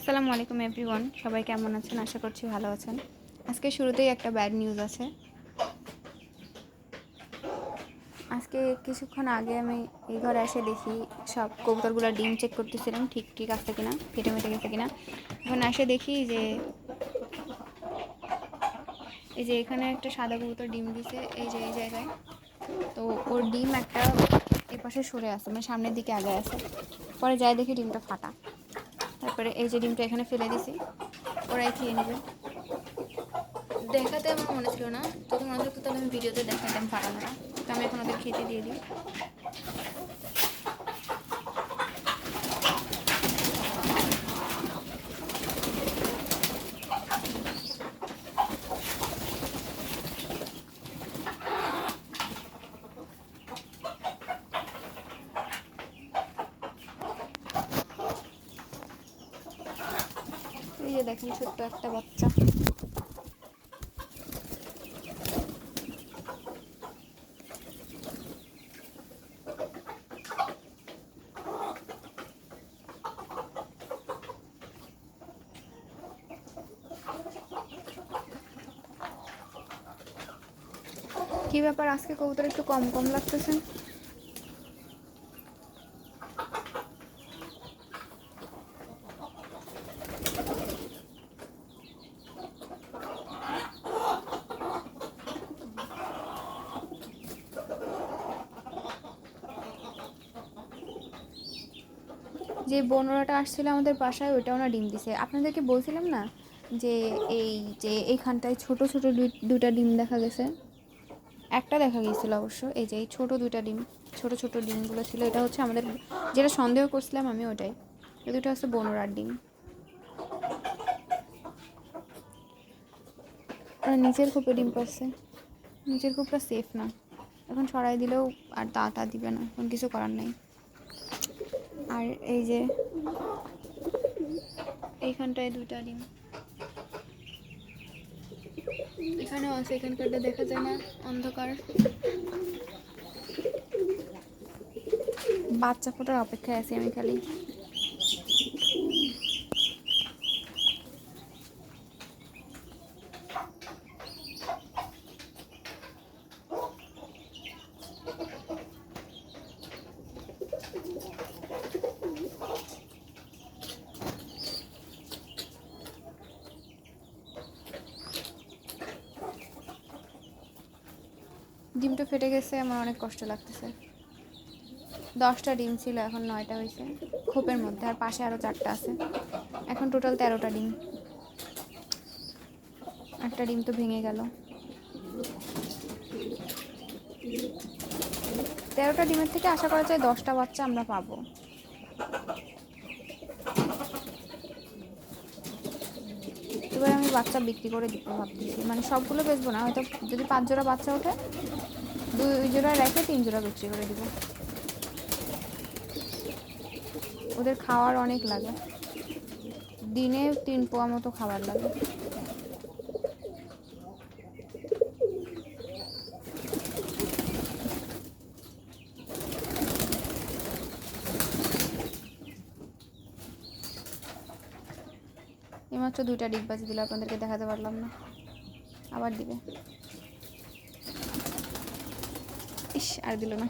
আসসালামু আলাইকুম এভরিওয়ান, সবাই কেমন আছেন? আশা করছি ভালো আছেন। আজকে শুরুতেই একটা ব্যাড নিউজ আছে। আজকে কিছুক্ষণ আগে আমি এই ঘরে এসে দেখি সব কবুতরগুলো ডিম চেক করতেছিলাম ঠিক ঠিক আছে কিনা, ফেটে মেটে গেছে কিনা। এখন এসে দেখি যে এই যে এখানে একটা সাদা কবুতর ডিম দিছে, এই যে এই জায়গায়। তো ওর ডিম একটা এপাশে সরে আছে, মানে সামনের দিকে আগে আছে। পরে যাই দেখি ডিমটা ফাটা। তারপরে এই যে ডিমটা এখানে ফেলে দিছি, ওরাই খেয়ে নেবে। দেখাতে আমার মনে ছিল না, যদি মনে থাকতো তাহলে আমি ভিডিওতে দেখাতাম ফাটানোটা। তো আমি এখন ওদের খেতে দিয়ে দিই। এই যে দেখেন ছোট্ট একটা বাচ্চা। কি ব্যাপার, আজকে কবুতর একটু কম কম লাগতেছে? যে বনরাটা আসছিল আমাদের বাসায়, ওইটাও না ডিম দিছে। আপনাদেরকে বলছিলাম না যে এই যে এইখানটায় ছোট ছোট দুইটা ডিম দেখা গেছে। একটা দেখা গিয়েছিল অবশ্য, এই যে এই ছোট দুইটা ডিম, ছোট ছোট ডিমগুলো ছিল। এটা হচ্ছে আমাদের যেটা সন্দেহ করছিলাম আমি, ওটাই। এই দুটো হচ্ছে বনরার ডিম। ওরা নিচের কূপে ডিম পারছে। নিচের কূপটা সেফ না, এখন সরাই দিলেও আর তা দিবে না, এখন কিছু করার নেই। আর এই যে এইখানটায় দুইটা ডিম, এখানেও আছে, এখানকারটা দেখা যায় না, অন্ধকার। বাচ্চা ফোটার অপেক্ষায় আছি আমি খালি। ডিমটা ফেটে গেছে, আমার অনেক কষ্ট লাগতেছে। 10টা ডিম ছিল, এখন 9টা হয়েছে খোপের মধ্যে, আর পাশে আরও 4টা আছে। এখন টোটাল 13টা ডিম। একটা ডিম তো ভেঙে গেল। 13টা ডিমের থেকে আশা করা যায় 10টা বাচ্চা আমরা পাবো। এবার আমি বাচ্চা বিক্রি করে দিতে ভাবতেছি, মানে সবগুলো বেচবো না, হয়তো যদি 5 জোড়া বাচ্চা ওঠে 2 জোড়া রেখে 3 জোড়া বিক্রি করে দিব। ওদের খাওয়ার অনেক লাগে, দিনে 3 পোয়া মতো খাবার লাগে। এইমাত্র 2টা ডিগবাজি দিল, আপনাদেরকে দেখাতে পারলাম না, আবার দিবে। ইস, আর দিল না।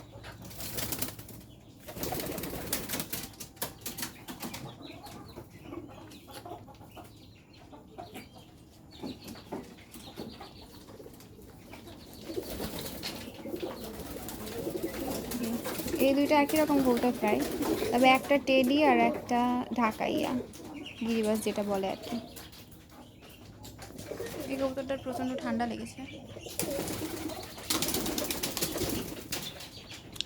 এই দুইটা একই রকম কবুতর প্রায়, তবে একটা টেডি আর একটা ঢাকাইয়া, গিরিবাস যেটা বলে আর কি। এই কবুতরটার প্রচণ্ড ঠান্ডা লেগেছে।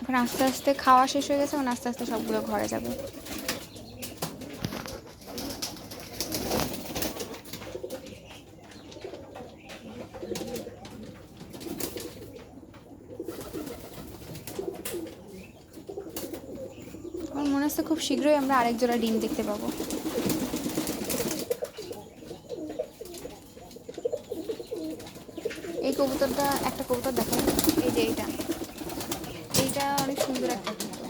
এখন আস্তে আস্তে খাওয়া শেষ হয়ে গেছে, এখন আস্তে আস্তে সবগুলো ঘরে যাবে। আমার মনে হচ্ছে খুব শীঘ্রই আমরা আরেক জোড়া ডিম দেখতে পাবো। এই কবুতরটা, একটা কবুতর দেখেন, এই যে এইটা, এইটা অনেক সুন্দর একটা কবুতর।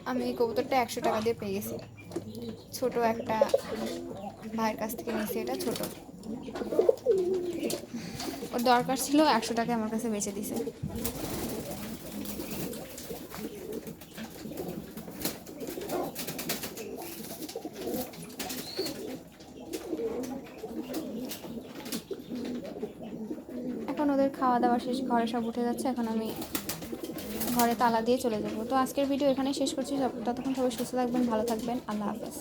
আমি এই কবুতরটা 100 টাকা দিয়ে পেয়ে গেছি। ছোট একটা ভাইয়ের কাছ থেকে নিয়েছি, এটা ছোট। ওর দরকার ছিল, 100 টাকা আমার কাছে বেচে দিছে। এখন ওদের খাওয়া দাওয়া শেষ, ঘরে সব উঠে যাচ্ছে, এখন আমি ঘরে তালা দিয়ে চলে যাবো। তো আজকের ভিডিও এখানে শেষ করছি। ততক্ষণ সবাই সুস্থ থাকবেন, ভালো থাকবেন, আল্লাহ হাফেজ।